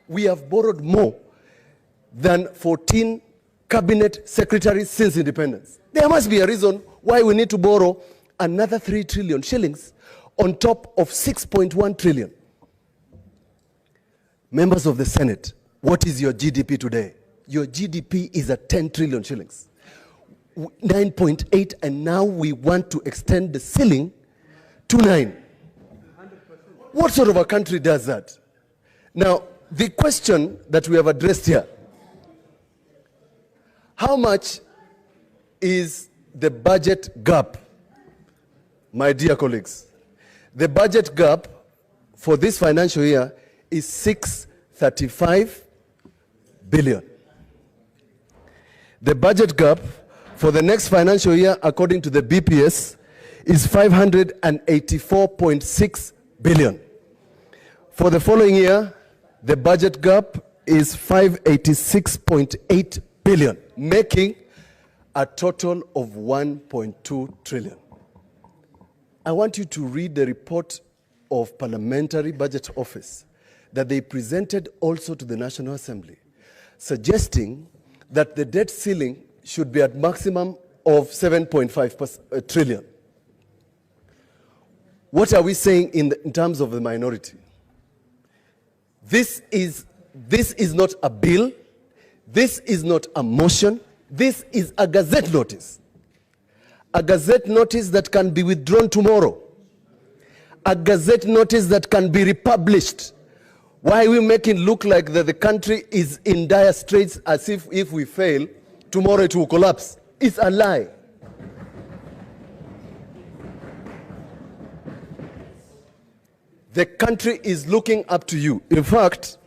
We have borrowed more than 14 cabinet secretaries since independence. There must be a reason why we need to borrow another 3 trillion shillings on top of 6.1 trillion. Members of the Senate, what is your GDP today? Your GDP is at 10 trillion shillings. 9.8, and now we want to extend the ceiling to 9. What sort of a country does that? Now, the question that we have addressed here, how much is the budget gap, my dear colleagues? The budget gap for this financial year is 635 billion. The budget gap for the next financial year, according to the BPS, is 584.6 billion. For the following year, the budget gap is 586.8 billion, making a total of 1.2 trillion. I want you to read the report of Parliamentary Budget Office that they presented also to the National Assembly, suggesting that the debt ceiling should be at maximum of 7.5 trillion. What are we saying in terms of the minority? This is not a bill. This is not a motion. This is a gazette notice. A gazette notice that can be withdrawn tomorrow. A gazette notice that can be republished. Why are we making it look like that the country is in dire straits, as if we fail, tomorrow it will collapse? It's a lie. The country is looking up to you. In fact,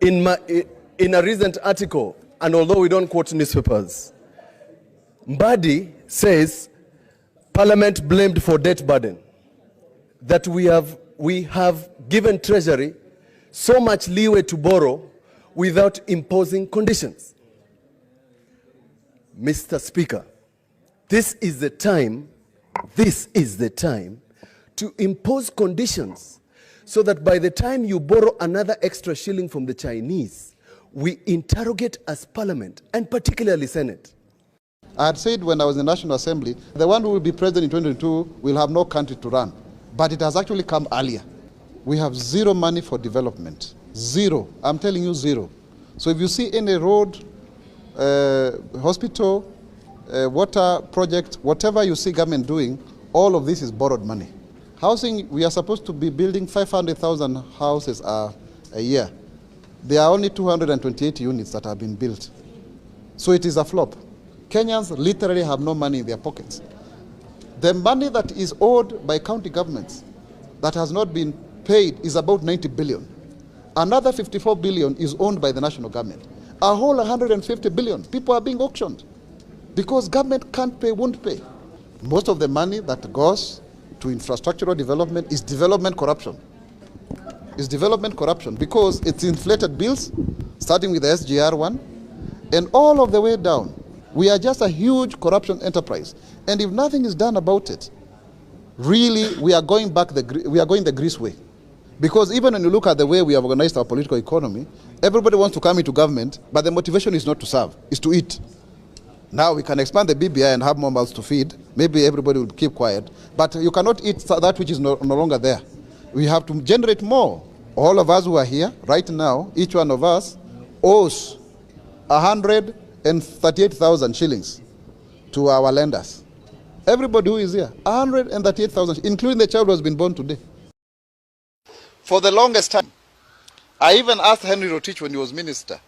in a recent article, and although we don't quote newspapers, Mbadi says Parliament blamed for debt burden, that we have given Treasury so much leeway to borrow without imposing conditions. Mr. Speaker, this is the time to impose conditions so that by the time you borrow another extra shilling from the Chinese, we interrogate as Parliament, and particularly Senate. I had said when I was in the National Assembly, the one who will be president in 2022 will have no country to run. But it has actually come earlier. We have zero money for development. Zero. I'm telling you, zero. So if you see any road, hospital, water project, whatever you see government doing, all of this is borrowed money. Housing, we are supposed to be building 500,000 houses a year. There are only 228 units that have been built. So it is a flop. Kenyans literally have no money in their pockets. The money that is owed by county governments that has not been paid is about 90 billion. Another 54 billion is owned by the national government. A whole 150 billion. People are being auctioned because government can't pay, won't pay. Most of the money that goes to infrastructural development is development corruption. It's development corruption because it's inflated bills, starting with the SGR one, and all of the way down. We are just a huge corruption enterprise. And if nothing is done about it, really we are going the Greece way. Because even when you look at the way we have organized our political economy, everybody wants to come into government, but the motivation is not to serve, it's to eat. Now we can expand the BBI and have more mouths to feed. Maybe everybody will keep quiet. But you cannot eat that which is no longer there. We have to generate more. All of us who are here right now, each one of us owes 138,000 shillings to our lenders. Everybody who is here, 138,000, including the child who has been born today. For the longest time, I even asked Henry Rotich when he was minister,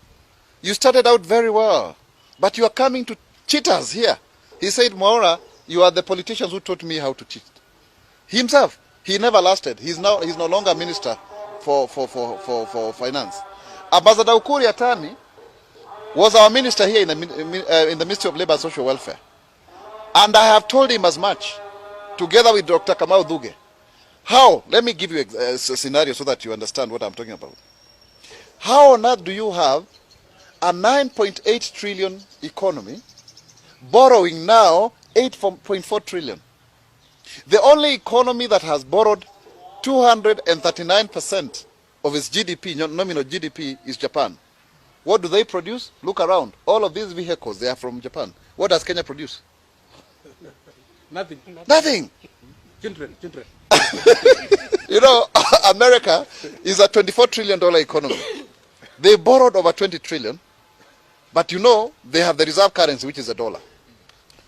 you started out very well, but you are coming to cheat us here. He said, Maura, you are the politicians who taught me how to cheat. Himself, he never lasted. He's no longer minister for finance. Ambassador Ukuri Atani was our minister here in the Ministry of Labor and Social Welfare. And I have told him as much, together with Dr. Kamau Duge. How? Let me give you a scenario so that you understand what I'm talking about. How on earth do you have a 9.8 trillion economy borrowing now 8.4 trillion? The only economy that has borrowed 239% of its GDP, nominal GDP, is Japan. What do they produce? Look around. All of these vehicles, they are from Japan. What does Kenya produce? Nothing. Nothing. Children. You know, America is a $24 trillion economy. They borrowed over 20 trillion, but you know, they have the reserve currency, which is a dollar.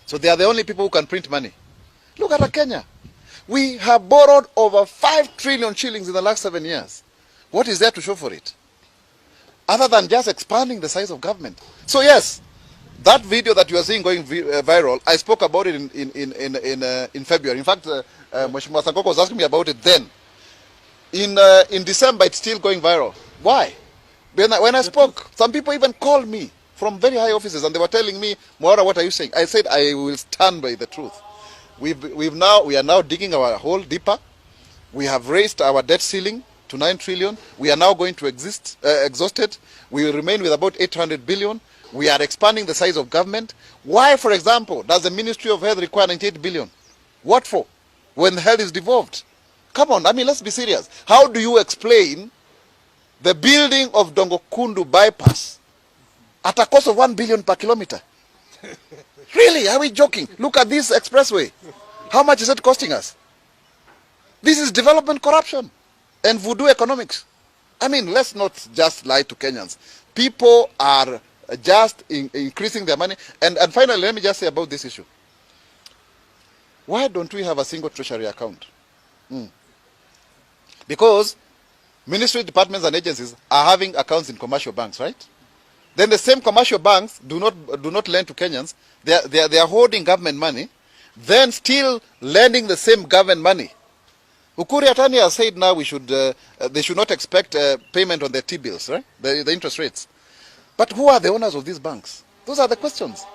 So they are the only people who can print money. Look at Kenya. We have borrowed over 5 trillion shillings in the last 7 years. What is there to show for it? Other than just expanding the size of government. So yes, that video that you are seeing going viral, I spoke about it in February. In fact, Mheshimiwa Sankoko was asking me about it then. In December, it's still going viral. Why? When I spoke, some people even called me from very high offices, and they were telling me, Mwara, what are you saying? I said, I will stand by the truth. We are now digging our hole deeper. We have raised our debt ceiling to 9 trillion. We are now going to exhaust it. We will remain with about 800 billion. We are expanding the size of government. Why, for example, does the Ministry of Health require 98 billion? What for? When health is devolved. Come on, I mean, let's be serious. How do you explain the building of Dongokundu bypass at a cost of 1 billion per kilometer? Really, are we joking? Look at this expressway. How much is it costing us? This is development corruption and voodoo economics. I mean, let's not just lie to Kenyans. People are just increasing their money. And finally, let me just say about this issue. Why don't we have a single treasury account? Because ministry departments and agencies are having accounts in commercial banks, right? Then the same commercial banks do not lend to Kenyans. They are holding government money, then still lending the same government money. Uhuru Atani has said now they should not expect payment on their T-bills, right? The interest rates. But who are the owners of these banks? Those are the questions.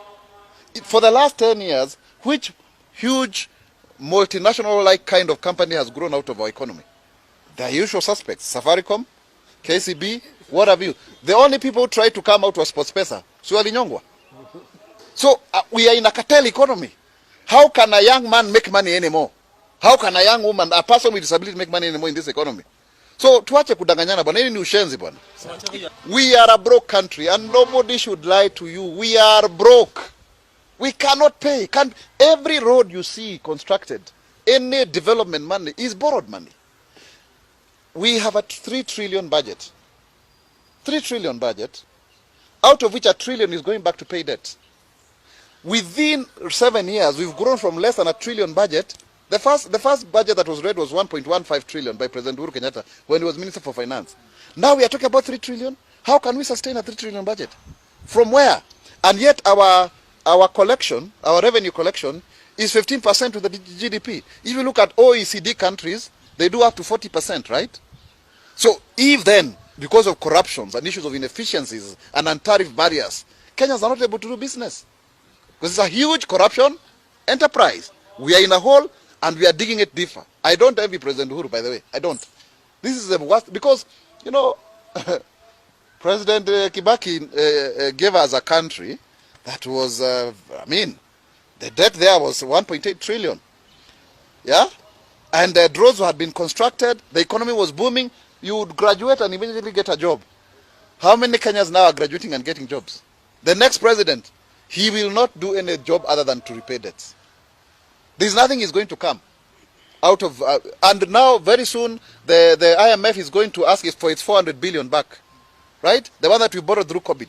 For the last 10 years, which huge multinational-like kind of company has grown out of our economy? The usual suspects, Safaricom, KCB, what have you. The only people who tried to come out was SportsPesa, Suali Nyongwa. So we are in a cartel economy. How can a young man make money anymore? How can a young woman, a person with disability make money anymore in this economy? So tuache kudanganyana bwana, hili ni ushenzi bwana. We are a broke country and nobody should lie to you. We are broke. We cannot pay. Every road you see constructed, any development money is borrowed money. We have a 3 trillion budget. 3 trillion budget, out of which 1 trillion is going back to pay debt. Within 7 years, we've grown from less than 1 trillion budget. The first budget that was read was 1.15 trillion by President Uhuru Kenyatta when he was Minister for Finance. Now we are talking about 3 trillion. How can we sustain a 3 trillion budget? From where? And yet our collection, our revenue collection, is 15% of the GDP. If you look at OECD countries, they do up to 40%, right? So if then, because of corruptions and issues of inefficiencies and non-tariff barriers, Kenyans are not able to do business. Because it's a huge corruption enterprise. We are in a hole and we are digging it deeper. I don't envy President Uhuru, by the way. I don't. This is the worst, because, you know, President Kibaki gave us a country that was, I mean, the debt there was 1.8 trillion. Yeah? And the roads had been constructed, the economy was booming. You would graduate and immediately get a job. How many Kenyans now are graduating and getting jobs? The next president, he will not do any job other than to repay debts. There's nothing is going to come out of, and now very soon the IMF is going to ask it for its 400 billion back, right? The one that we borrowed through COVID.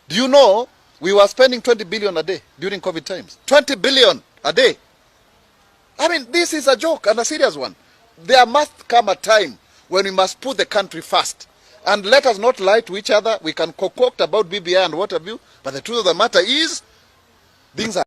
Do you know we were spending 20 billion a day during COVID times? 20 billion a day. I mean, this is a joke and a serious one. There must come a time when we must put the country first. And let us not lie to each other. We can concoct about BBI and what have you, but the truth of the matter is, things are